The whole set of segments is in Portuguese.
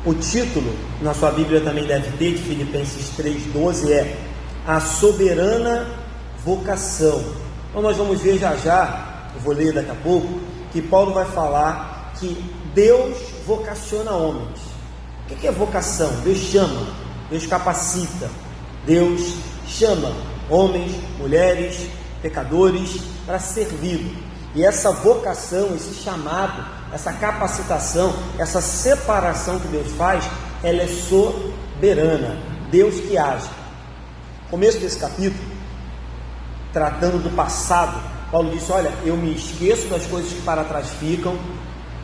O título, na sua Bíblia também deve ter, de Filipenses 3,12, é A Soberana Vocação. Então nós vamos ver já, eu vou ler daqui a pouco, que Paulo vai falar que Deus vocaciona homens. O que é vocação? Deus chama, Deus capacita, Deus chama homens, mulheres, pecadores para servir. E essa vocação, esse chamado, essa capacitação, essa separação que Deus faz, ela é soberana, Deus que age. Começo desse capítulo, tratando do passado, Paulo disse: olha, eu me esqueço das coisas que para trás ficam,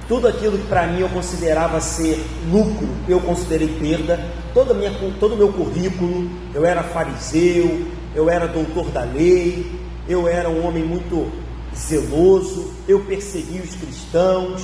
tudo aquilo que para mim eu considerava ser lucro, eu considerei perda. Todo o meu currículo, eu era fariseu, eu era doutor da lei, eu era um homem muito zeloso, eu perseguia os cristãos,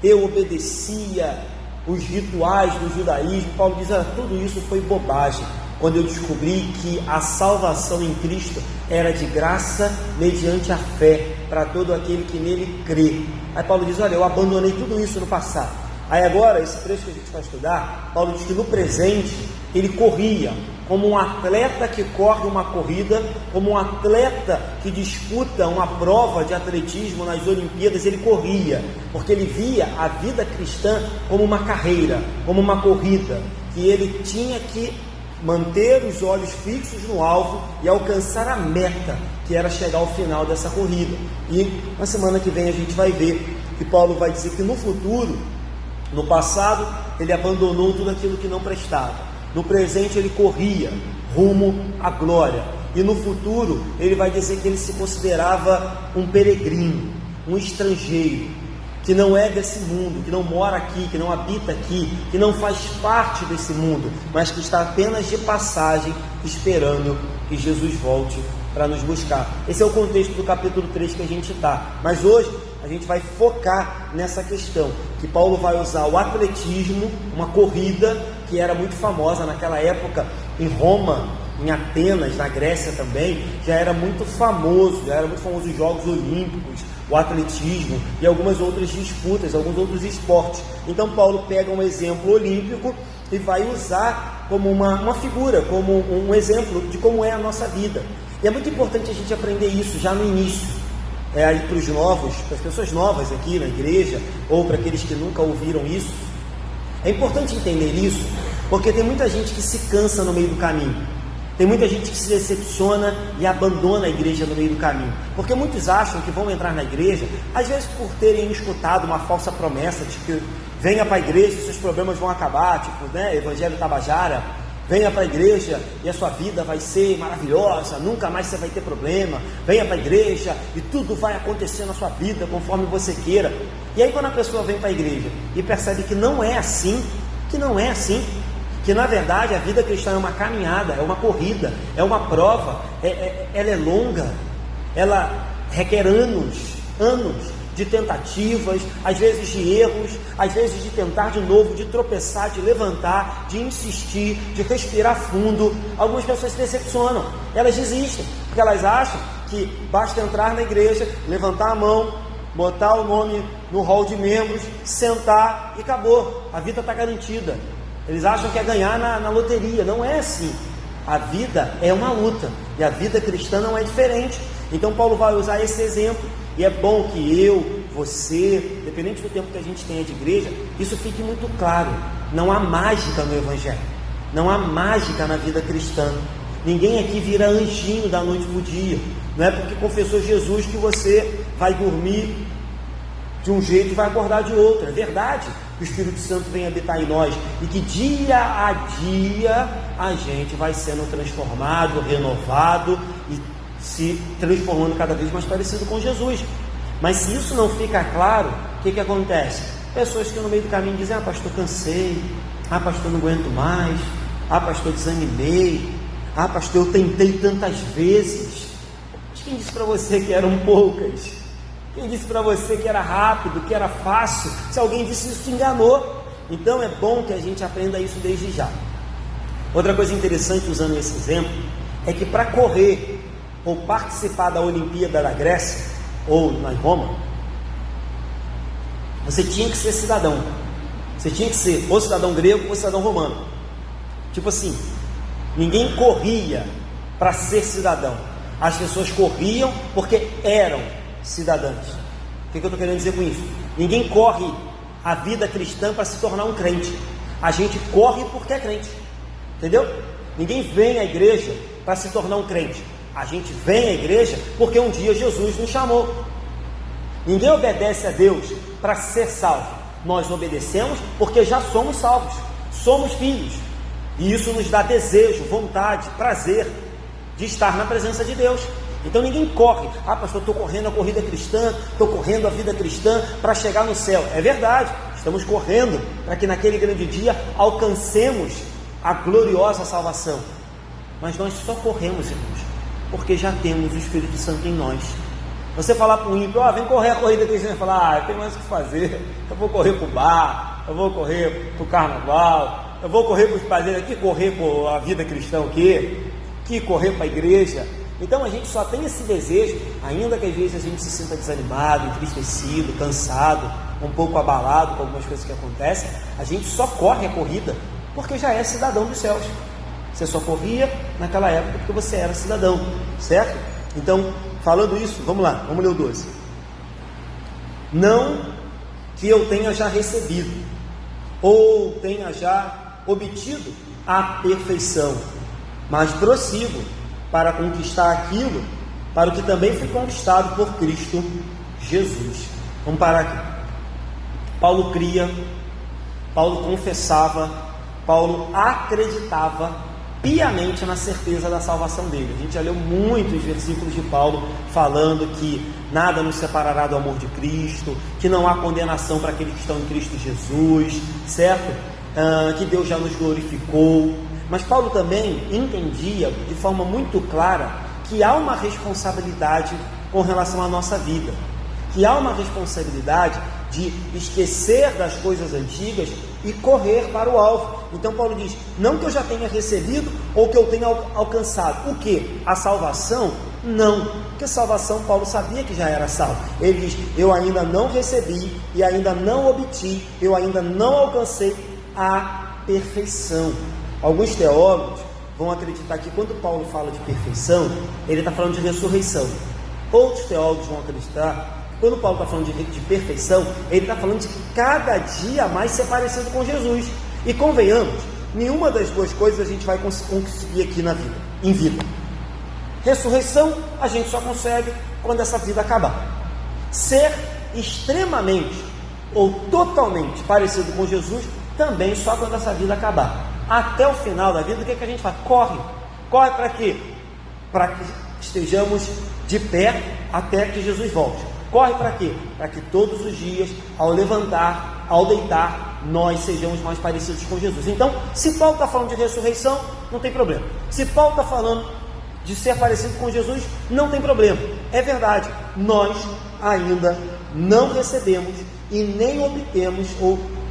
eu obedecia os rituais do judaísmo. Paulo diz: olha, tudo isso foi bobagem, quando eu descobri que a salvação em Cristo era de graça mediante a fé, para todo aquele que nele crê. Aí Paulo diz: olha, eu abandonei tudo isso no passado. Aí agora, esse trecho que a gente vai estudar, Paulo diz que no presente ele corria como um atleta que corre uma corrida, como um atleta que disputa uma prova de atletismo nas Olimpíadas. Ele corria, porque ele via a vida cristã como uma carreira, como uma corrida, que ele tinha que manter os olhos fixos no alvo e alcançar a meta, que era chegar ao final dessa corrida. E na semana que vem a gente vai ver que Paulo vai dizer que no futuro, no passado, ele abandonou tudo aquilo que não prestava. No presente ele corria rumo à glória. E no futuro ele vai dizer que ele se considerava um peregrino, um estrangeiro, que não é desse mundo, que não mora aqui, que não habita aqui, que não faz parte desse mundo, mas que está apenas de passagem, esperando que Jesus volte para nos buscar. Esse é o contexto do capítulo 3 que a gente está. Mas hoje a gente vai focar nessa questão, que Paulo vai usar o atletismo, uma corrida que era muito famosa naquela época, em Roma, em Atenas, na Grécia também, já era muito famoso os Jogos Olímpicos, o atletismo e algumas outras disputas, alguns outros esportes. Então Paulo pega um exemplo olímpico e vai usar como uma figura, como um exemplo de como é a nossa vida. E é muito importante a gente aprender isso já no início. Aí para os novos, para as pessoas novas aqui na igreja, ou para aqueles que nunca ouviram isso, é importante entender isso, porque tem muita gente que se cansa no meio do caminho, tem muita gente que se decepciona e abandona a igreja no meio do caminho, porque muitos acham que vão entrar na igreja, às vezes por terem escutado uma falsa promessa de que venha para a igreja e seus problemas vão acabar, tipo, Evangelho Tabajara, venha para a igreja e a sua vida vai ser maravilhosa, nunca mais você vai ter problema, venha para a igreja e tudo vai acontecer na sua vida conforme você queira. E aí quando a pessoa vem para a igreja e percebe que não é assim, que na verdade a vida cristã é uma caminhada, é uma corrida, é uma prova, ela é longa, ela requer anos de tentativas, às vezes de erros, às vezes de tentar de novo, de tropeçar, de levantar, de insistir, de respirar fundo. Algumas pessoas se decepcionam, elas desistem, porque elas acham que basta entrar na igreja, levantar a mão, botar o nome no hall de membros, sentar e acabou, a vida está garantida. Eles acham que é ganhar na loteria. Não é assim. A vida é uma luta, e a vida cristã não é diferente. Então Paulo vai usar esse exemplo, e é bom que eu, você, dependente do tempo que a gente tenha de igreja, isso fique muito claro. Não há mágica no Evangelho, não há mágica na vida cristã. Ninguém aqui vira anjinho da noite para o dia. Não é porque confessou Jesus que você vai dormir de um jeito e vai acordar de outro. É verdade que o Espírito Santo vem habitar em nós, e que dia a dia a gente vai sendo transformado, renovado e se transformando cada vez mais parecido com Jesus. Mas se isso não fica claro, o que acontece? Pessoas que no meio do caminho dizem: pastor, cansei, pastor, não aguento mais, pastor, desanimei, pastor, eu tentei tantas vezes. Mas quem disse para você que eram poucas? Quem disse para você que era rápido, que era fácil? Se alguém disse isso, te enganou. Então é bom que a gente aprenda isso desde já. Outra coisa interessante, usando esse exemplo, é que para correr ou participar da Olimpíada da Grécia, ou em Roma, você tinha que ser cidadão. Você tinha que ser ou cidadão grego ou cidadão romano. Tipo assim, ninguém corria para ser cidadão. As pessoas corriam porque eram cidadãs. O que eu estou querendo dizer com isso? Ninguém corre a vida cristã para se tornar um crente. A gente corre porque é crente. Entendeu? Ninguém vem à igreja para se tornar um crente. A gente vem à igreja porque um dia Jesus nos chamou. Ninguém obedece a Deus para ser salvo. Nós obedecemos porque já somos salvos. Somos filhos. E isso nos dá desejo, vontade, prazer de estar na presença de Deus. Então ninguém corre, pastor, estou correndo a corrida cristã, estou correndo a vida cristã para chegar no céu. É verdade, estamos correndo para que naquele grande dia alcancemos a gloriosa salvação. Mas nós só corremos, irmãos, porque já temos o Espírito Santo em nós. Você falar para um ímpio, vem correr a corrida cristã, e falar, eu tenho mais o que fazer, eu vou correr para o bar, eu vou correr para o carnaval, eu vou correr para os prazeres aqui, correr para a vida cristã o quê? Que correr para a igreja. Então a gente só tem esse desejo, ainda que às vezes a gente se sinta desanimado, entristecido, cansado, um pouco abalado com algumas coisas que acontecem, a gente só corre a corrida porque já é cidadão dos céus. Você só corria naquela época porque você era cidadão, certo? Então, falando isso, vamos lá, vamos ler o 12. Não que eu tenha já recebido, ou tenha já obtido a perfeição, mas prossigo para conquistar aquilo, para o que também foi conquistado por Cristo Jesus. Vamos parar aqui. Paulo cria, Paulo confessava, Paulo acreditava piamente na certeza da salvação dele. A gente já leu muitos versículos de Paulo falando que nada nos separará do amor de Cristo, que não há condenação para aqueles que estão em Cristo Jesus, certo? Que Deus já nos glorificou. Mas Paulo também entendia de forma muito clara que há uma responsabilidade com relação à nossa vida, que há uma responsabilidade de esquecer das coisas antigas e correr para o alvo. Então Paulo diz, não que eu já tenha recebido ou que eu tenha alcançado. O que? A salvação? Não, porque salvação Paulo sabia que já era salvo. Ele diz, eu ainda não recebi e ainda não obti, eu ainda não alcancei a perfeição. Alguns teólogos vão acreditar que quando Paulo fala de perfeição, ele está falando de ressurreição. Outros teólogos vão acreditar que quando Paulo está falando de perfeição, ele está falando de cada dia mais ser parecido com Jesus. E convenhamos, nenhuma das duas coisas a gente vai conseguir aqui na vida, em vida. Ressurreição a gente só consegue quando essa vida acabar. Ser extremamente ou totalmente parecido com Jesus também só quando essa vida acabar. Até o final da vida, o que é que a gente faz? Corre para quê? Para que estejamos de pé até que Jesus volte. Corre para quê? Para que todos os dias, ao levantar, ao deitar, nós sejamos mais parecidos com Jesus. Então, se Paulo está falando de ressurreição, não tem problema. Se Paulo está falando de ser parecido com Jesus, não tem problema. É verdade, nós ainda não recebemos e nem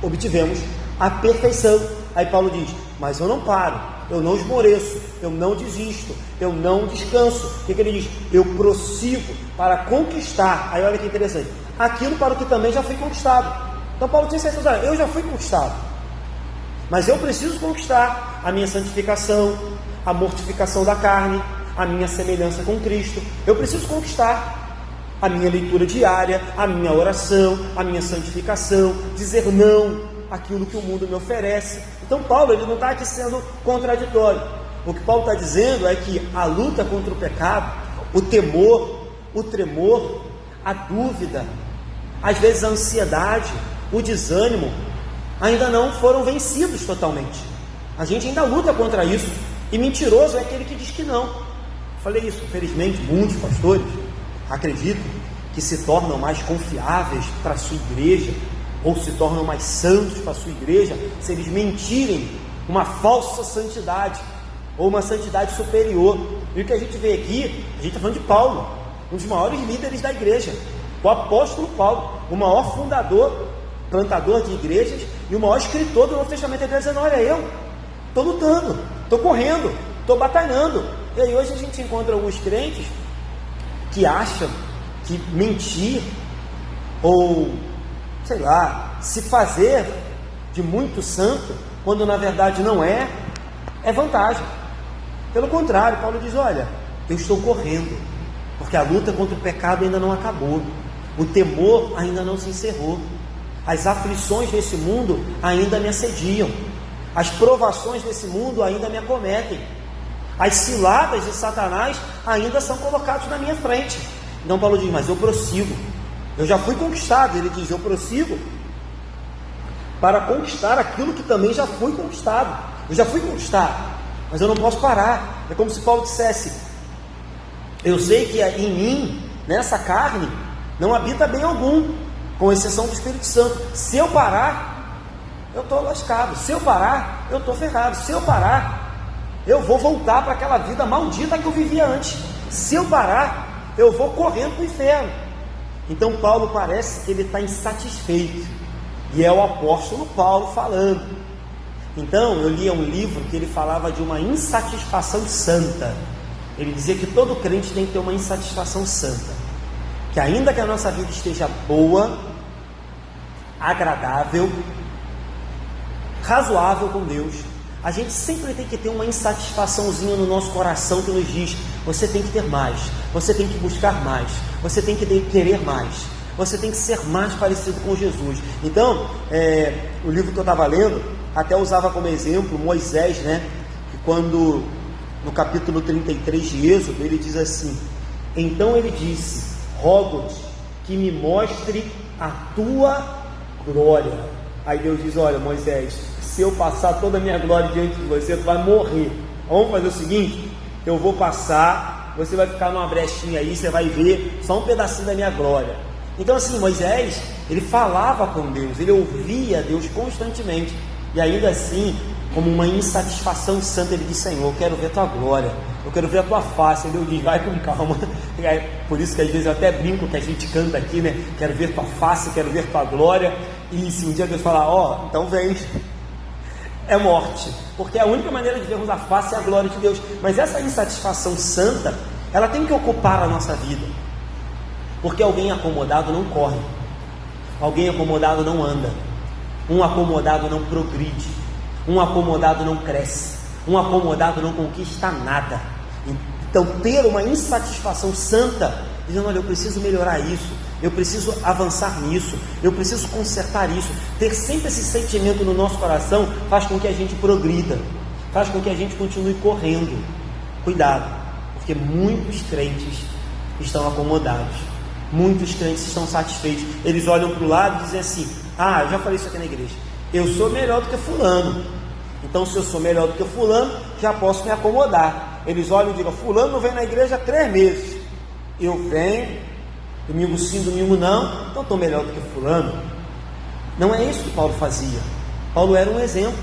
obtivemos a perfeição. Aí Paulo diz, mas eu não paro, eu não esmoreço, eu não desisto, eu não descanso. O que ele diz? Eu prossigo para conquistar. Aí olha que interessante, aquilo para o que também já foi conquistado. Então Paulo tinha certeza, eu já fui conquistado, mas eu preciso conquistar a minha santificação, a mortificação da carne, a minha semelhança com Cristo. Eu preciso conquistar a minha leitura diária, a minha oração, a minha santificação, dizer não aquilo que o mundo me oferece. Então Paulo ele não está aqui sendo contraditório. O que Paulo está dizendo é que a luta contra o pecado, o temor, o tremor, a dúvida, às vezes a ansiedade, o desânimo, ainda não foram vencidos totalmente. A gente ainda luta contra isso. E mentiroso é aquele que diz que não. Falei isso, infelizmente, muitos pastores acreditam que se tornam mais confiáveis para a sua igreja, ou se tornam mais santos para a sua igreja, se eles mentirem uma falsa santidade, ou uma santidade superior. E o que a gente vê aqui, a gente está falando de Paulo, um dos maiores líderes da igreja, o apóstolo Paulo, o maior fundador, plantador de igrejas, e o maior escritor do Novo Testamento. Ele está dizendo, olha, eu estou lutando, estou correndo, estou batalhando. E aí hoje a gente encontra alguns crentes que acham que mentir, ou sei lá, se fazer de muito santo, quando na verdade não é vantagem. Pelo contrário, Paulo diz: olha, eu estou correndo, porque a luta contra o pecado ainda não acabou, o temor ainda não se encerrou, as aflições desse mundo ainda me assediam, as provações desse mundo ainda me acometem, as ciladas de Satanás ainda são colocadas na minha frente. Então Paulo diz: mas eu prossigo, eu já fui conquistado. Ele diz: eu prossigo para conquistar aquilo que também já foi conquistado. Eu já fui conquistado, mas eu não posso parar. É como se Paulo dissesse: eu sei que em mim, nessa carne, não habita bem algum, com exceção do Espírito Santo. Se eu parar, eu estou lascado. Se eu parar, eu estou ferrado. Se eu parar, eu vou voltar para aquela vida maldita que eu vivia antes. Se eu parar, eu vou correndo para o inferno. Então Paulo parece que ele está insatisfeito, e é o apóstolo Paulo falando. Então eu lia um livro que ele falava de uma insatisfação santa. Ele dizia que todo crente tem que ter uma insatisfação santa, que ainda que a nossa vida esteja boa, agradável, razoável com Deus, a gente sempre tem que ter uma insatisfaçãozinha no nosso coração que nos diz: você tem que ter mais, você tem que buscar mais, você tem que querer mais, você tem que ser mais parecido com Jesus. Então, o livro que eu estava lendo até usava como exemplo Moisés, né? Que quando, no capítulo 33 de Êxodo, ele diz assim: então ele disse: rogo-te que me mostre a tua glória. Aí Deus diz: olha, Moisés, se eu passar toda a minha glória diante de você, tu vai morrer. Vamos fazer o seguinte: eu vou passar, você vai ficar numa brechinha aí, você vai ver só um pedacinho da minha glória. Então assim, Moisés, ele falava com Deus, ele ouvia Deus constantemente, e ainda assim, como uma insatisfação santa, ele diz: Senhor, eu quero ver a tua glória, eu quero ver a tua face. E Deus diz: vai com calma. Por isso que às vezes eu até brinco que a gente canta aqui, né? Quero ver tua face, quero ver tua glória. E se um dia Deus falar: ó, então vem, é morte, porque a única maneira de vermos a face é a glória de Deus. Mas essa insatisfação santa, ela tem que ocupar a nossa vida, porque alguém acomodado não corre, alguém acomodado não anda, um acomodado não progride, um acomodado não cresce, um acomodado não conquista nada. Então ter uma insatisfação santa, dizendo: olha, eu preciso melhorar isso, eu preciso avançar nisso, eu preciso consertar isso. Ter sempre esse sentimento no nosso coração faz com que a gente progrida, faz com que a gente continue correndo. Cuidado, porque muitos crentes estão acomodados, muitos crentes estão satisfeitos. Eles olham para o lado e dizem assim: eu já falei isso aqui na igreja, eu sou melhor do que fulano, então se eu sou melhor do que fulano, já posso me acomodar. Eles olham e dizem: fulano não vem na igreja há 3 meses, eu venho, domingo sim, domingo não, então estou melhor do que fulano. Não é isso que Paulo fazia. Paulo era um exemplo.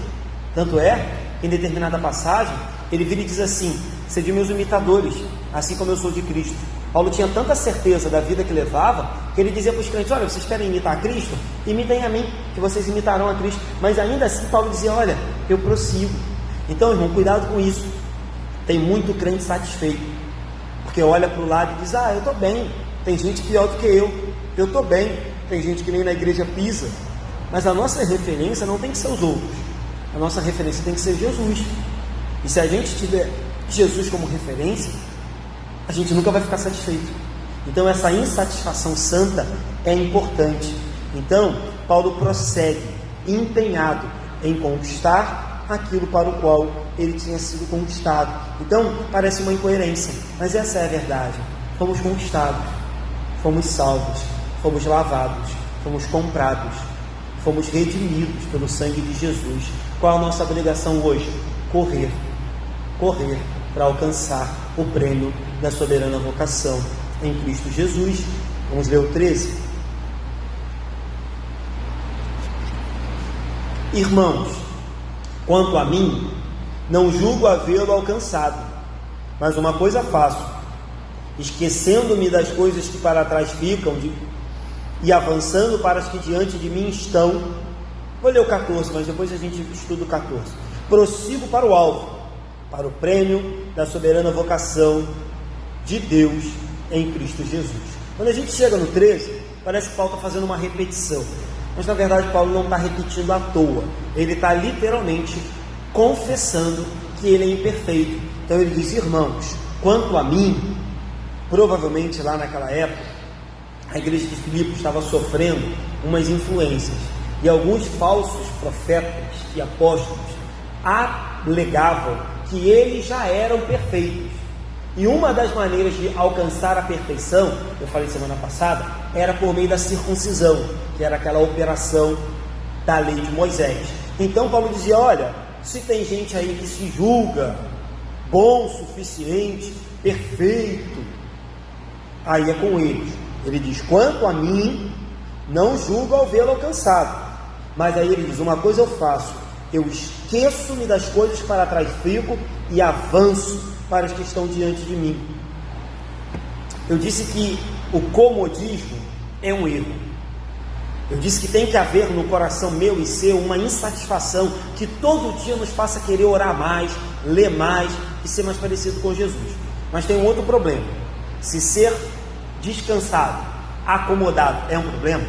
Tanto é que em determinada passagem ele vira e diz assim: sede meus imitadores, assim como eu sou de Cristo. Paulo tinha tanta certeza da vida que levava, que ele dizia para os crentes: olha, vocês querem imitar a Cristo? Imitem a mim, que vocês imitarão a Cristo. Mas ainda assim Paulo dizia: olha, eu prossigo. Então, irmão, cuidado com isso. Tem muito crente satisfeito, porque olha para o lado e diz: eu estou bem, tem gente pior do que eu estou bem, tem gente que nem na igreja pisa. Mas a nossa referência não tem que ser os outros, a nossa referência tem que ser Jesus. E se a gente tiver Jesus como referência, a gente nunca vai ficar satisfeito. Então essa insatisfação santa é importante. Então Paulo prossegue, empenhado em conquistar aquilo para o qual ele tinha sido conquistado. Então parece uma incoerência, mas essa é a verdade. Fomos conquistados, fomos salvos, fomos lavados, fomos comprados, fomos redimidos pelo sangue de Jesus. Qual a nossa obrigação hoje? Correr para alcançar o prêmio da soberana vocação em Cristo Jesus. Vamos ler o 13. Irmãos, quanto a mim, não julgo havê-lo alcançado, mas uma coisa faço, esquecendo-me das coisas que para trás ficam e avançando para as que diante de mim estão. Vou ler o 14, mas depois a gente estuda o 14. Prossigo para o alvo, para o prêmio da soberana vocação de Deus em Cristo Jesus. Quando a gente chega no 13, parece que Paulo está fazendo uma repetição. Mas na verdade Paulo não está repetindo à toa, ele está literalmente confessando que ele é imperfeito. Então ele diz: irmãos, quanto a mim, provavelmente lá naquela época a igreja de Filipos estava sofrendo umas influências, e alguns falsos profetas e apóstolos alegavam que eles já eram perfeitos, e uma das maneiras de alcançar a perfeição, eu falei semana passada, era por meio da circuncisão, que era aquela operação da lei de Moisés. Então Paulo dizia: olha, se tem gente aí que se julga bom o suficiente, perfeito, aí é com eles. Ele diz: quanto a mim, não julgo ao vê-lo alcançado. Mas aí ele diz: uma coisa eu faço, eu esqueço-me das coisas para trás fico e avanço para as que estão diante de mim. Eu disse que o comodismo é um erro. Eu disse que tem que haver no coração meu e seu uma insatisfação que todo dia nos faça querer orar mais, ler mais e ser mais parecido com Jesus. Mas tem um outro problema: se ser descansado, acomodado é um problema,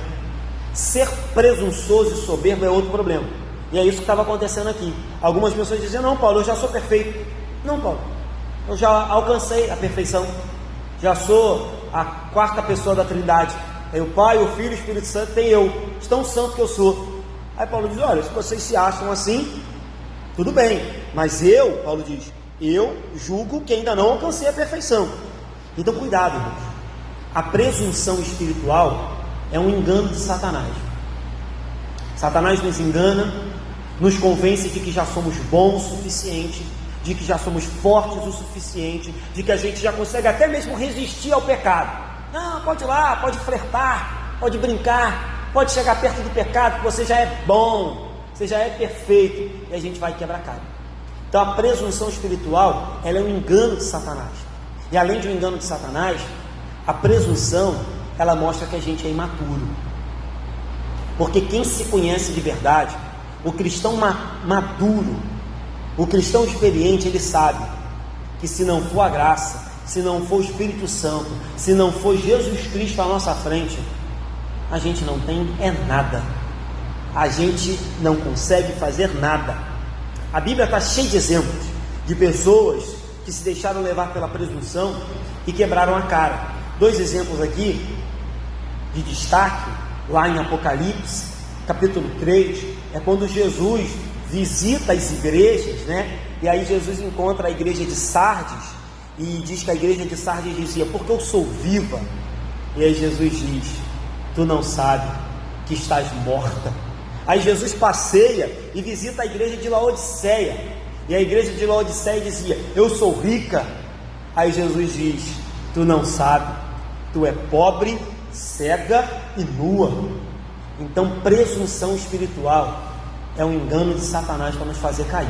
ser presunçoso e soberbo é outro problema. E é isso que estava acontecendo aqui. Algumas pessoas diziam: não, Paulo, eu já sou perfeito. Não, Paulo, eu já alcancei a perfeição, já sou a quarta pessoa da Trindade. Tem o Pai, o Filho e o Espírito Santo, tem eu, tão santo que eu sou. Aí Paulo diz: olha, se vocês se acham assim, tudo bem, mas eu, Paulo diz, eu julgo que ainda não alcancei a perfeição. Então cuidado, irmãos. A presunção espiritual é um engano de Satanás. Satanás nos engana, nos convence de que já somos bons o suficiente, de que já somos fortes o suficiente, de que a gente já consegue até mesmo resistir ao pecado. Não, pode ir lá, pode flertar, pode brincar, pode chegar perto do pecado, que você já é bom, você já é perfeito, e a gente vai quebrar a cara. Então a presunção espiritual, ela é um engano de Satanás. E além de um engano de Satanás, a presunção, ela mostra que a gente é imaturo. Porque quem se conhece de verdade, o cristão maduro, o cristão experiente, ele sabe que se não for a graça, se não for o Espírito Santo, se não for Jesus Cristo à nossa frente, a gente não tem nada. A gente não consegue fazer nada. A Bíblia está cheia de exemplos de pessoas que se deixaram levar pela presunção e quebraram a cara. 2 exemplos aqui de destaque, lá em Apocalipse, capítulo 3, é quando Jesus visita as igrejas, né? E aí Jesus encontra a igreja de Sardes, e diz que a igreja de Sardes dizia: porque eu sou viva. E aí Jesus diz: tu não sabe que estás morta. Aí Jesus passeia e visita a igreja de Laodiceia, e a igreja de Laodiceia dizia: eu sou rica. Aí Jesus diz: tu não sabe, tu é pobre, cega e nua. Então presunção espiritual é um engano de Satanás para nos fazer cair.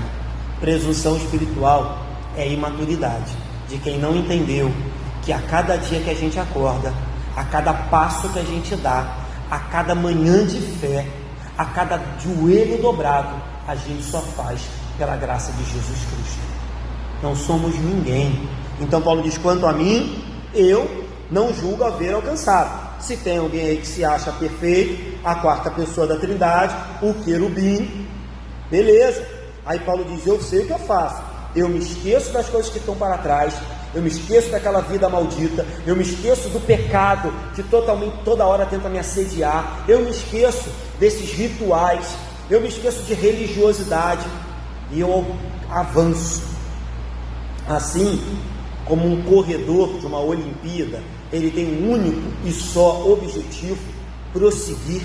Presunção espiritual é imaturidade de quem não entendeu que a cada dia que a gente acorda, a cada passo que a gente dá, a cada manhã de fé, a cada joelho dobrado, a gente só faz pela graça de Jesus Cristo. Não somos ninguém. Então Paulo diz: quanto a mim, eu não julgo haver alcançado. Se tem alguém aí que se acha perfeito, a quarta pessoa da Trindade, o querubim, beleza. Aí Paulo diz: eu sei o que eu faço. Eu me esqueço das coisas que estão para trás, eu me esqueço daquela vida maldita, eu me esqueço do pecado que toda hora tenta me assediar, eu me esqueço desses rituais, eu me esqueço de religiosidade e eu avanço. Assim como um corredor de uma Olimpíada, ele tem um único e só objetivo: prosseguir.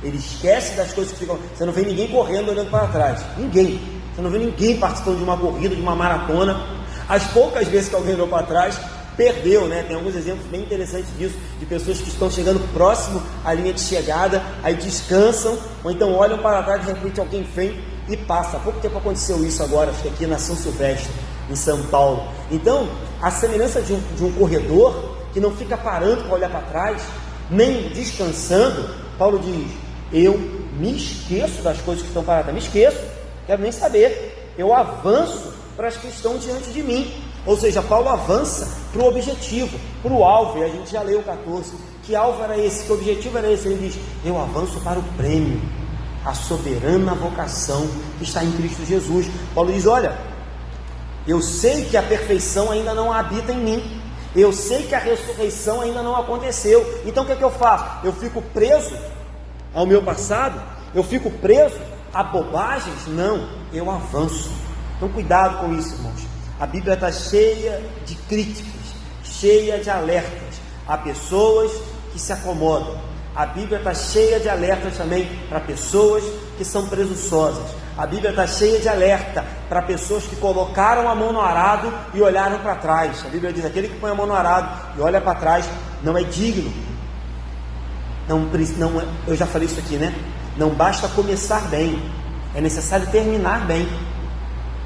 Ele esquece das coisas que ficam. Você não vê ninguém correndo olhando para trás, ninguém. Você não vê ninguém participando de uma corrida, de uma maratona. As poucas vezes que alguém olhou para trás, perdeu, né? Tem alguns exemplos bem interessantes disso, de pessoas que estão chegando próximo à linha de chegada, aí descansam, ou então olham para trás, de repente alguém vem e passa. Há pouco tempo aconteceu isso agora, acho que aqui na São Silvestre, em São Paulo. Então, a semelhança de um corredor que não fica parando para olhar para trás, nem descansando, Paulo diz: eu me esqueço das coisas que estão para trás, me esqueço, quero nem saber, eu avanço para as que estão diante de mim. Ou seja, Paulo avança para o objetivo, para o alvo, e a gente já leu o 14, que alvo era esse? Que objetivo era esse? Ele diz: eu avanço para o prêmio, a soberana vocação que está em Cristo Jesus. Paulo diz: olha, eu sei que a perfeição ainda não habita em mim, eu sei que a ressurreição ainda não aconteceu, então o que é que eu faço? Eu fico preso ao meu passado? Eu fico preso a bobagens? Não, eu avanço. Então cuidado com isso, irmãos. A Bíblia está cheia de críticas, cheia de alertas a pessoas que se acomodam. A Bíblia está cheia de alertas também para pessoas que são presunçosas. A Bíblia está cheia de alerta para pessoas que colocaram a mão no arado e olharam para trás. A Bíblia diz: aquele que põe a mão no arado e olha para trás não é digno. Eu já falei isso aqui, né? Não basta começar bem, é necessário terminar bem.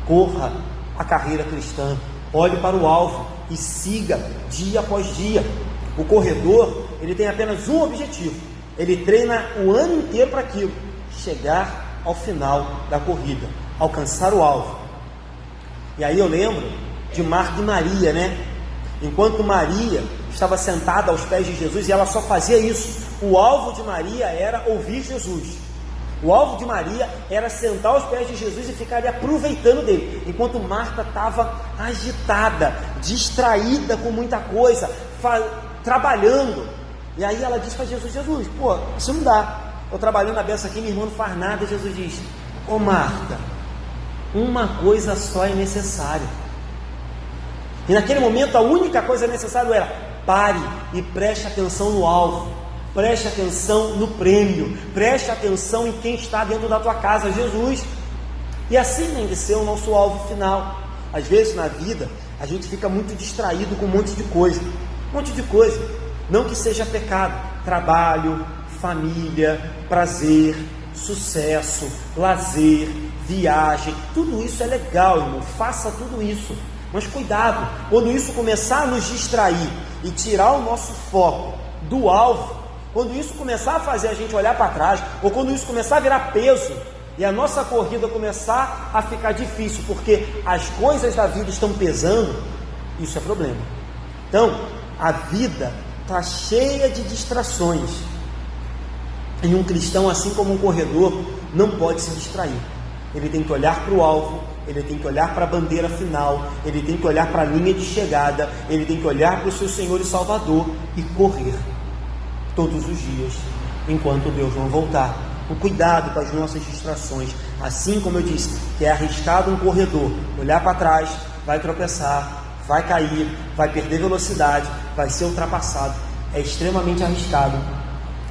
Corra a carreira cristã, olhe para o alvo e siga dia após dia. O corredor, ele tem apenas um objetivo, ele treina o ano inteiro para aquilo: chegar ao final da corrida, alcançar o alvo. E aí eu lembro de Marta e Maria, né? Enquanto Maria estava sentada aos pés de Jesus, e ela só fazia isso, o alvo de Maria era ouvir Jesus. O alvo de Maria era sentar aos pés de Jesus e ficar ali aproveitando dele, enquanto Marta estava agitada, distraída com muita coisa, trabalhando. E aí ela diz para Jesus: Jesus, pô, isso não dá, estou trabalhando a beça aqui, minha irmã não faz nada. Jesus diz: ô Marta, uma coisa só é necessária. E naquele momento a única coisa necessária era: pare e preste atenção no alvo, preste atenção no prêmio, preste atenção em quem está dentro da tua casa, Jesus. E assim tem de ser o nosso alvo final. Às vezes na vida a gente fica muito distraído com um monte de coisa, não que seja pecado: trabalho, família, prazer, sucesso, lazer, viagem, tudo isso é legal, irmão, faça tudo isso, mas cuidado, quando isso começar a nos distrair e tirar o nosso foco do alvo, quando isso começar a fazer a gente olhar para trás, ou quando isso começar a virar peso, e a nossa corrida começar a ficar difícil, porque as coisas da vida estão pesando, isso é problema. Então, a vida está cheia de distrações, e um cristão, assim como um corredor, não pode se distrair. Ele tem que olhar para o alvo, ele tem que olhar para a bandeira final, ele tem que olhar para a linha de chegada, ele tem que olhar para o seu Senhor e Salvador e correr todos os dias, enquanto Deus não voltar. Com cuidado com as nossas distrações. Assim como eu disse, que é arriscado um corredor olhar para trás, vai tropeçar, vai cair, vai perder velocidade, vai ser ultrapassado. É extremamente arriscado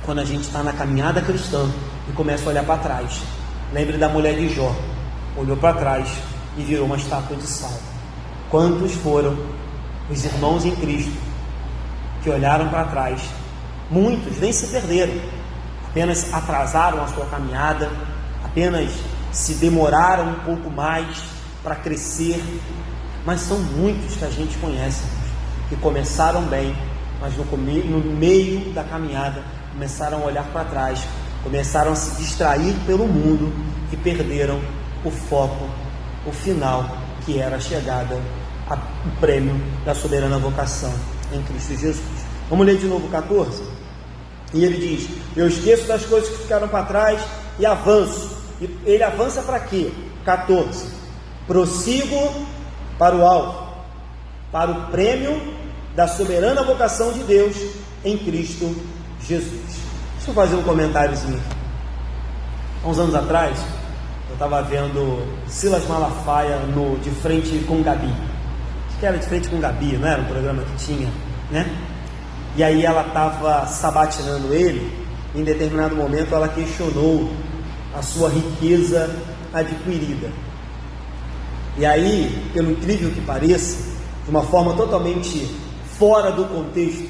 quando a gente está na caminhada cristã e começa a olhar para trás. Lembre da mulher de Jó, olhou para trás e virou uma estátua de sal. Quantos foram os irmãos em Cristo que olharam para trás? Muitos nem se perderam, apenas atrasaram a sua caminhada, apenas se demoraram um pouco mais para crescer, mas são muitos que a gente conhece, que começaram bem, mas no meio da caminhada começaram a olhar para trás, começaram a se distrair pelo mundo e perderam o foco, o final, que era a chegada ao prêmio da soberana vocação em Cristo Jesus. Vamos ler de novo o 14? E ele diz: eu esqueço das coisas que ficaram para trás e avanço. E ele avança para quê? 14. Prossigo para o alvo, para o prêmio da soberana vocação de Deus em Cristo Jesus. Deixa eu fazer um comentáriozinho. Há uns anos atrás, eu estava vendo Silas Malafaia de frente com Gabi. Acho que era de frente com Gabi, não era um programa que tinha, né? E aí ela estava sabatinando ele. Em determinado momento ela questionou a sua riqueza adquirida. E aí, pelo incrível que pareça, de uma forma totalmente fora do contexto,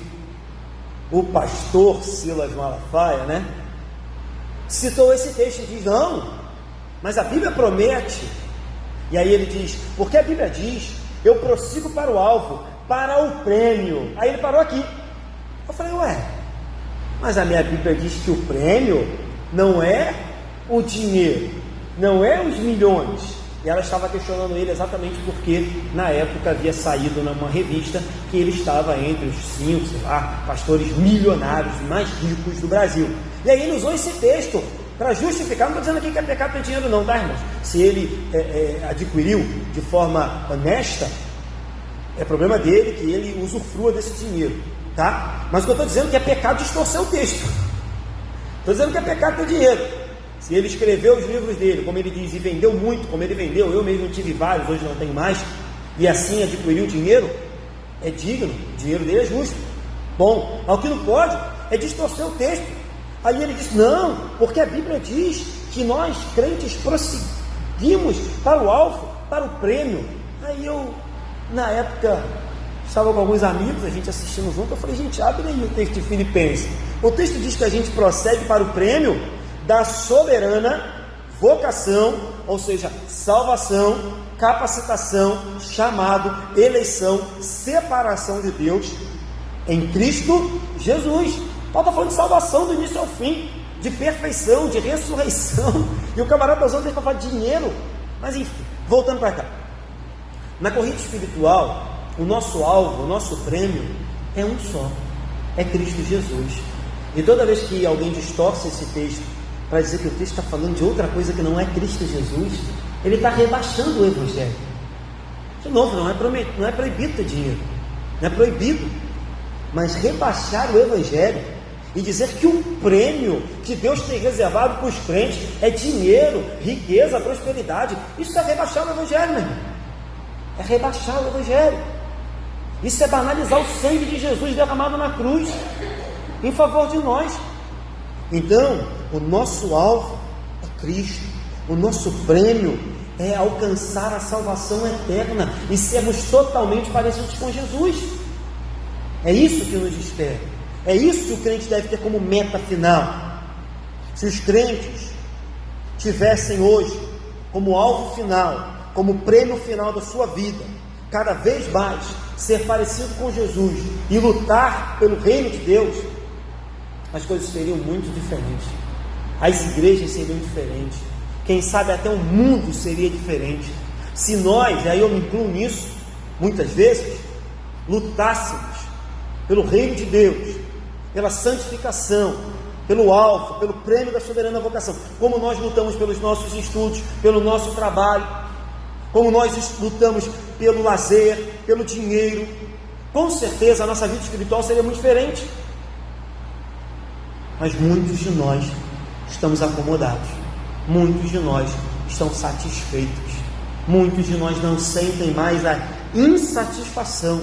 o pastor Silas Malafaia, né, citou esse texto e diz: não, mas a Bíblia promete. E aí ele diz: porque a Bíblia diz, eu prossigo para o alvo, para o prêmio. Aí ele parou aqui. Eu falei: ué, mas a minha Bíblia diz que o prêmio não é o dinheiro, não é os milhões, e ela estava questionando ele exatamente porque na época havia saído numa revista que ele estava entre os 5, sei lá, pastores milionários mais ricos do Brasil. E aí ele usou esse texto para justificar. Não estou dizendo aqui que é pecado ter dinheiro não, tá, irmãos? Se ele adquiriu de forma honesta, é problema dele que ele usufrua desse dinheiro, tá? Mas o que eu estou dizendo é que é pecado distorcer o texto. Estou dizendo que é pecado ter dinheiro. Se ele escreveu os livros dele, como ele diz, e vendeu muito, como ele vendeu, eu mesmo tive vários, hoje não tenho mais, e assim adquiriu dinheiro, é digno, o dinheiro dele é justo. Bom, o que não pode é distorcer o texto. Aí ele diz, não, porque a Bíblia diz que nós, crentes, prosseguimos para o alvo, para o prêmio. Aí eu, na época, estava com alguns amigos, a gente assistindo junto, eu falei, gente, abre aí o texto de Filipenses. O texto diz que a gente prossegue para o prêmio da soberana vocação, ou seja, salvação, capacitação, chamado, eleição, separação de Deus em Cristo Jesus. Paulo está falando de salvação do início ao fim, de perfeição, de ressurreição, e o camarada usando ele para falar de dinheiro. Mas enfim, voltando para cá, na corrida espiritual, o nosso alvo, o nosso prêmio é um só, é Cristo Jesus. E toda vez que alguém distorce esse texto para dizer que o texto está falando de outra coisa que não é Cristo Jesus, ele está rebaixando o Evangelho. De novo, não é proibido ter dinheiro, não é proibido, mas rebaixar o Evangelho e dizer que o prêmio que Deus tem reservado para os crentes é dinheiro, riqueza, prosperidade, isso é rebaixar o Evangelho, meu irmão. É rebaixar o Evangelho. Isso é banalizar o sangue de Jesus derramado na cruz em favor de nós. Então, o nosso alvo é Cristo, o nosso prêmio é alcançar a salvação eterna e sermos totalmente parecidos com Jesus. É isso que nos espera, é isso que o crente deve ter como meta final. Se os crentes tivessem hoje como alvo final, como prêmio final da sua vida, cada vez mais ser parecido com Jesus e lutar pelo reino de Deus, as coisas seriam muito diferentes, as igrejas seriam diferentes, quem sabe até o mundo seria diferente, se nós, e aí eu me incluo nisso, muitas vezes, lutássemos pelo reino de Deus, pela santificação, pelo alvo, pelo prêmio da soberana vocação, como nós lutamos pelos nossos estudos, pelo nosso trabalho, como nós lutamos pelo lazer, pelo dinheiro, com certeza a nossa vida espiritual seria muito diferente. Mas muitos de nós estamos acomodados, muitos de nós estão satisfeitos, muitos de nós não sentem mais a insatisfação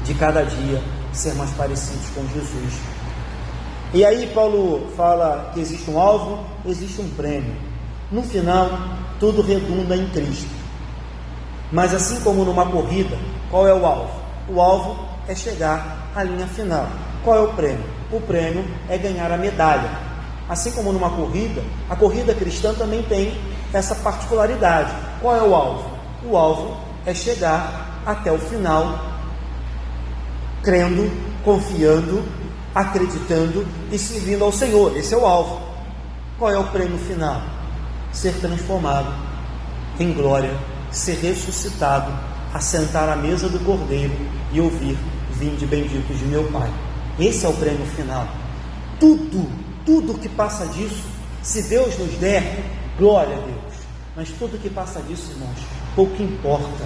de cada dia ser mais parecidos com Jesus. E aí Paulo fala que existe um alvo, existe um prêmio. No final, tudo redunda em Cristo. Mas assim como numa corrida, qual é o alvo? O alvo é chegar à linha final. Qual é o prêmio? O prêmio é ganhar a medalha. Assim como numa corrida, a corrida cristã também tem essa particularidade. Qual é o alvo? O alvo é chegar até o final, crendo, confiando, acreditando e servindo ao Senhor. Esse é o alvo. Qual é o prêmio final? Ser transformado em glória, ser ressuscitado, assentar à mesa do Cordeiro e ouvir: vinde benditos de meu Pai. Esse é o prêmio final. Tudo que passa disso, se Deus nos der, glória a Deus. Mas tudo que passa disso, irmãos, pouco importa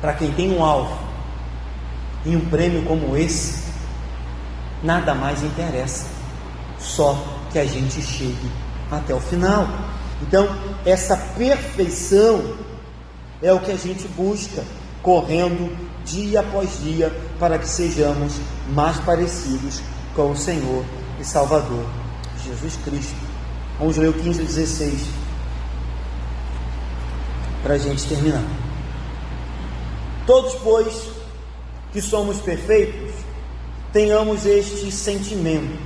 para quem tem um alvo e um prêmio como esse. Nada mais interessa, só que a gente chegue até o final. Então, essa perfeição é o que a gente busca, correndo dia após dia, para que sejamos mais parecidos com o Senhor e Salvador Jesus Cristo. Vamos ler o 15 e 16 para a gente terminar. Todos, pois, que somos perfeitos, tenhamos este sentimento,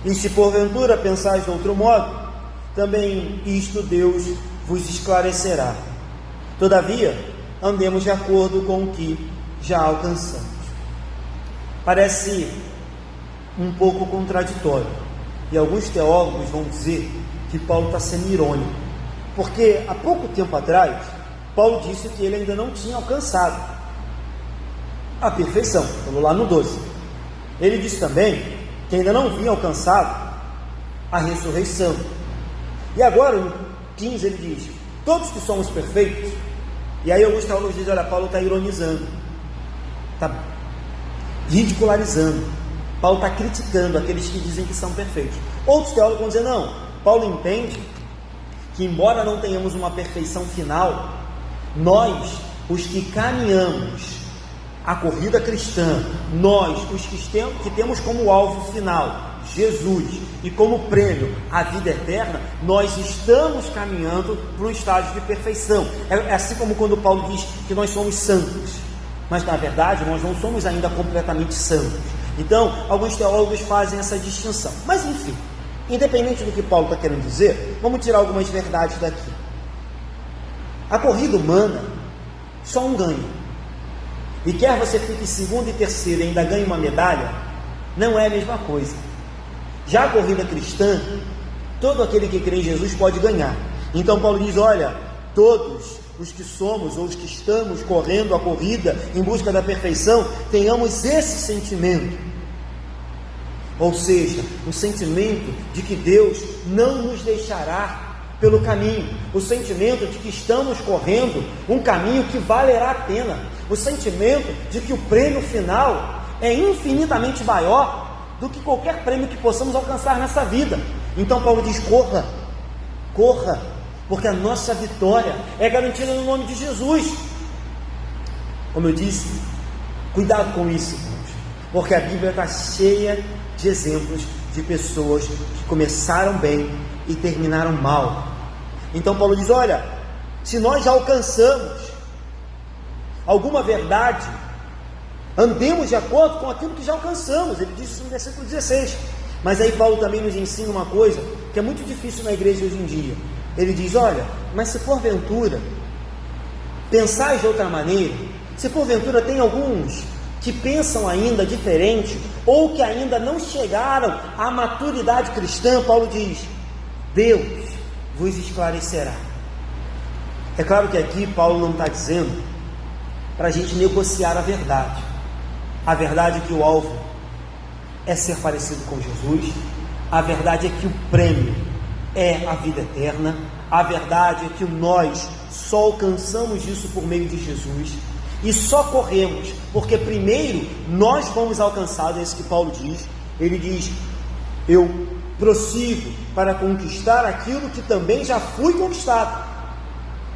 e se porventura pensais de outro modo, também isto Deus vos esclarecerá. Todavia, andemos de acordo com o que já alcançamos. Parece um pouco contraditório, e alguns teólogos vão dizer que Paulo está sendo irônico, Porque há pouco tempo atrás, Paulo disse que ele ainda não tinha alcançado a perfeição. Vamos lá no 12. Ele disse também que ainda não havia alcançado a ressurreição. E agora, no 15, ele diz: todos que somos perfeitos. E aí alguns teólogos dizem: olha, Paulo está ironizando, está ridicularizando, Paulo está criticando aqueles que dizem que são perfeitos. Outros teólogos vão dizer: não, Paulo entende que, embora não tenhamos uma perfeição final, nós, os que caminhamos a corrida cristã, nós, os que temos como alvo final Jesus e como prêmio a vida eterna, nós estamos caminhando para um estágio de perfeição. É assim como quando Paulo diz que nós somos santos, mas na verdade nós não somos ainda completamente santos. Então, alguns teólogos fazem essa distinção. Mas enfim, independente do que Paulo está querendo dizer, vamos tirar algumas verdades daqui. A corrida humana, só um ganho. E quer você fique segundo e terceiro e ainda ganhe uma medalha, não é a mesma coisa. Já a corrida cristã, todo aquele que crê em Jesus pode ganhar. Então Paulo diz: olha, todos os que somos ou os que estamos correndo a corrida em busca da perfeição, tenhamos esse sentimento. Ou seja, o sentimento de que Deus não nos deixará pelo caminho, o sentimento de que estamos correndo um caminho que valerá a pena, o sentimento de que o prêmio final é infinitamente maior do que qualquer prêmio que possamos alcançar nessa vida. Então Paulo diz: corra, corra, porque a nossa vitória é garantida no nome de Jesus. Como eu disse, cuidado com isso, irmãos, porque a Bíblia está cheia de exemplos de pessoas que começaram bem e terminaram mal. Então Paulo diz: olha, se nós já alcançamos alguma verdade, andemos de acordo com aquilo que já alcançamos. Ele diz isso no versículo 16. Mas aí Paulo também nos ensina uma coisa que é muito difícil na igreja hoje em dia. Ele diz: olha, mas se porventura pensais de outra maneira, se porventura tem alguns que pensam ainda diferente, ou que ainda não chegaram à maturidade cristã, Paulo diz: Deus vos esclarecerá. É claro que aqui Paulo não está dizendo para a gente negociar a verdade. A verdade é que o alvo é ser parecido com Jesus. A verdade é que o prêmio é a vida eterna. A verdade é que nós só alcançamos isso por meio de Jesus. E só corremos porque primeiro nós fomos alcançados. É isso que Paulo diz. Ele diz: eu prossigo para conquistar aquilo que também já fui conquistado.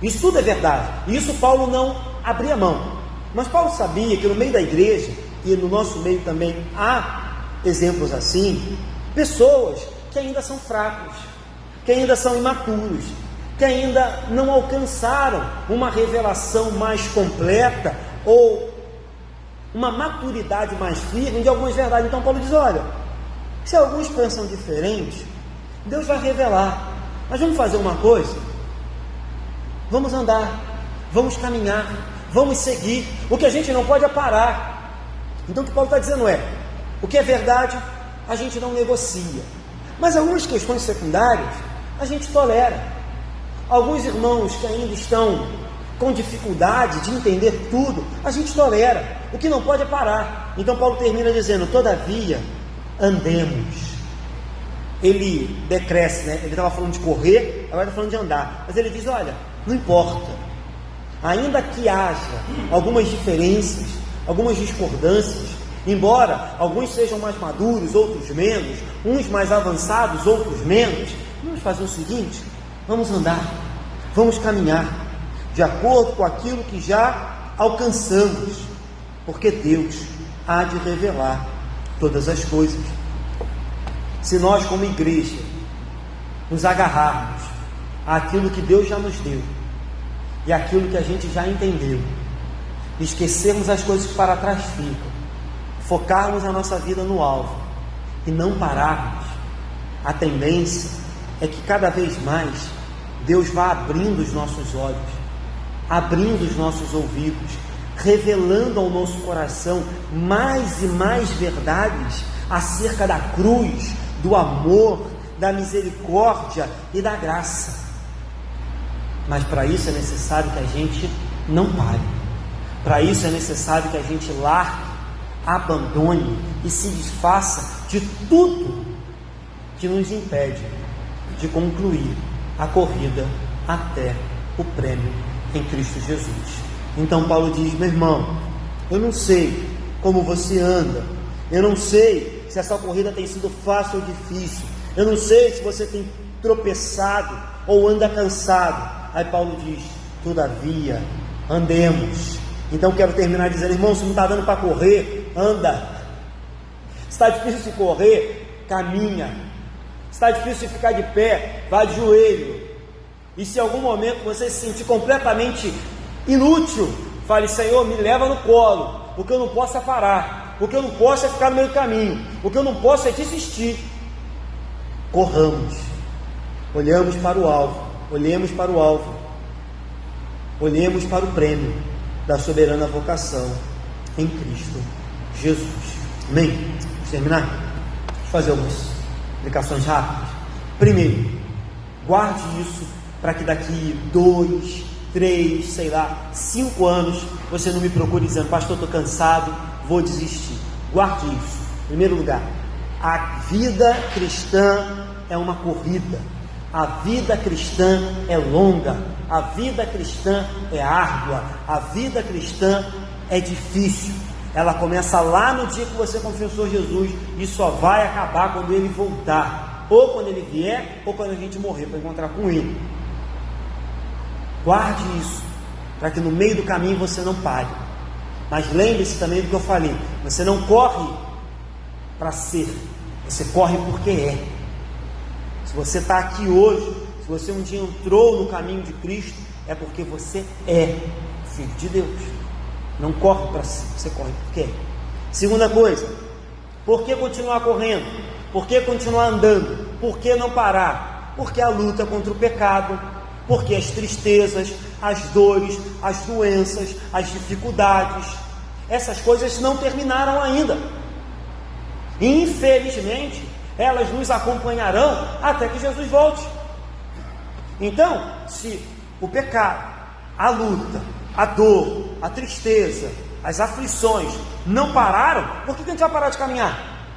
Isso tudo é verdade. Isso Paulo não abria mão. Mas Paulo sabia que no meio da igreja, e no nosso meio também há exemplos assim, pessoas que ainda são fracos, que ainda são imaturos, que ainda não alcançaram uma revelação mais completa ou uma maturidade mais firme de algumas verdades. Então Paulo diz: olha, se alguns pensam diferente, Deus vai revelar. Mas vamos fazer uma coisa, vamos andar, vamos caminhar, vamos seguir. O que a gente não pode é parar. Então o que Paulo está dizendo é: o que é verdade a gente não negocia, mas algumas questões secundárias a gente tolera. Alguns irmãos que ainda estão com dificuldade de entender tudo, a gente tolera. O que não pode é parar. Então Paulo termina dizendo: todavia andemos. Ele decresce, né? Ele estava falando de correr, agora está falando de andar. Mas ele diz: olha, não importa, ainda que haja algumas diferenças, algumas discordâncias, embora alguns sejam mais maduros, outros menos, uns mais avançados, outros menos, vamos fazer o seguinte: vamos andar, vamos caminhar de acordo com aquilo que já alcançamos, porque Deus há de revelar todas as coisas. Se nós, como igreja, nos agarrarmos àquilo que Deus já nos deu e àquilo que a gente já entendeu, esquecermos as coisas que para trás ficam, focarmos a nossa vida no alvo e não pararmos, a tendência é que cada vez mais Deus vá abrindo os nossos olhos, abrindo os nossos ouvidos, revelando ao nosso coração mais e mais verdades acerca da cruz, do amor, da misericórdia e da graça. Mas para isso é necessário que a gente não pare. Para isso é necessário que a gente largue, abandone e se desfaça de tudo que nos impede de concluir a corrida até o prêmio em Cristo Jesus. Então Paulo diz: meu irmão, eu não sei como você anda, eu não sei se essa corrida tem sido fácil ou difícil, eu não sei se você tem tropeçado ou anda cansado. Aí Paulo diz: todavia, andemos. Então quero terminar dizendo: irmão, se não está dando para correr, anda. Se está difícil de correr, caminha. Se está difícil de ficar de pé, vá de joelho. E se em algum momento você se sentir completamente inútil, fale: Senhor, me leva no colo. O que eu não posso é parar, o que eu não posso é ficar no meio do caminho, o que eu não posso é desistir. Corramos, olhamos para o alvo, olhemos para o alvo, olhemos para o prêmio da soberana vocação em Cristo Jesus. Amém? Vamos terminar? Vamos fazer algumas explicações rápidas. Primeiro, guarde isso para que daqui 2, 3, sei lá, 5 anos você não me procure dizendo: pastor, estou cansado, vou desistir. Guarde isso. Em primeiro lugar, a vida cristã é uma corrida. A vida cristã é longa, a vida cristã é árdua, a vida cristã é difícil. Ela começa lá no dia que você confessou Jesus e só vai acabar quando Ele voltar, ou quando Ele vier, ou quando a gente morrer para encontrar com Ele. Guarde isso, para que no meio do caminho você não pare. Mas lembre-se também do que eu falei: você não corre para ser, você corre porque é. Se você está aqui hoje, se você um dia entrou no caminho de Cristo, é porque você é filho de Deus. Não corre para si, você corre porque é. Segunda coisa, por que continuar correndo? Por que continuar andando? Por que não parar? Porque a luta contra o pecado, porque as tristezas, as dores, as doenças, as dificuldades, essas coisas não terminaram ainda. Infelizmente, elas nos acompanharão até que Jesus volte. Então, se o pecado, a luta, a dor, a tristeza, as aflições não pararam, por que a gente vai parar de caminhar?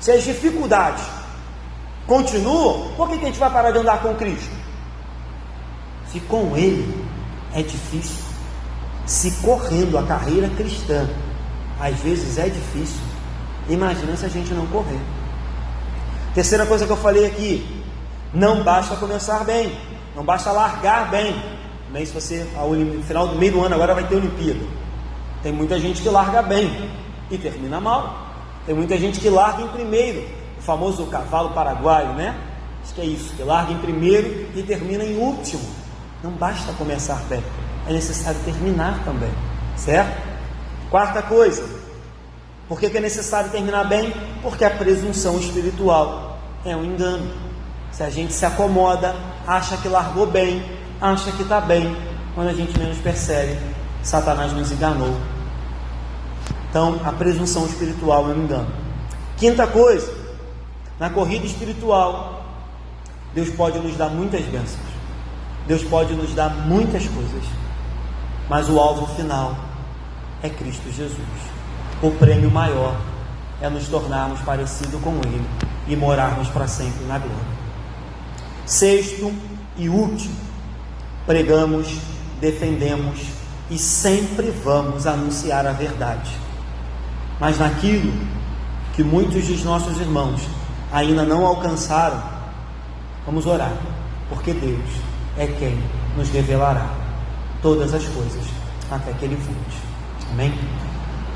Se as dificuldades continuam, por que a gente vai parar de andar com Cristo? Se com Ele é difícil, se correndo a carreira cristã às vezes é difícil, imagina se a gente não correr. Terceira coisa que eu falei aqui: não basta começar bem, não basta largar bem. Nem se você, no final do meio do ano agora vai ter Olimpíada. Tem muita gente que larga bem e termina mal. Tem muita gente que larga em primeiro, o famoso cavalo paraguaio, né? Acho que é isso, que larga em primeiro e termina em último. Não basta começar bem, é necessário terminar também, certo? Quarta coisa, por que é necessário terminar bem? Porque a presunção espiritual é um engano. Se a gente se acomoda, acha que largou bem, acha que está bem, quando a gente menos percebe, Satanás nos enganou. Então, a presunção espiritual é um engano. Quinta coisa, na corrida espiritual, Deus pode nos dar muitas bênçãos, Deus pode nos dar muitas coisas, mas o alvo final é Cristo Jesus. O prêmio maior é nos tornarmos parecidos com Ele e morarmos para sempre na glória. Sexto e último, pregamos, defendemos e sempre vamos anunciar a verdade. Mas naquilo que muitos dos nossos irmãos ainda não alcançaram, vamos orar, porque Deus é quem nos revelará todas as coisas até que Ele volte. Amém?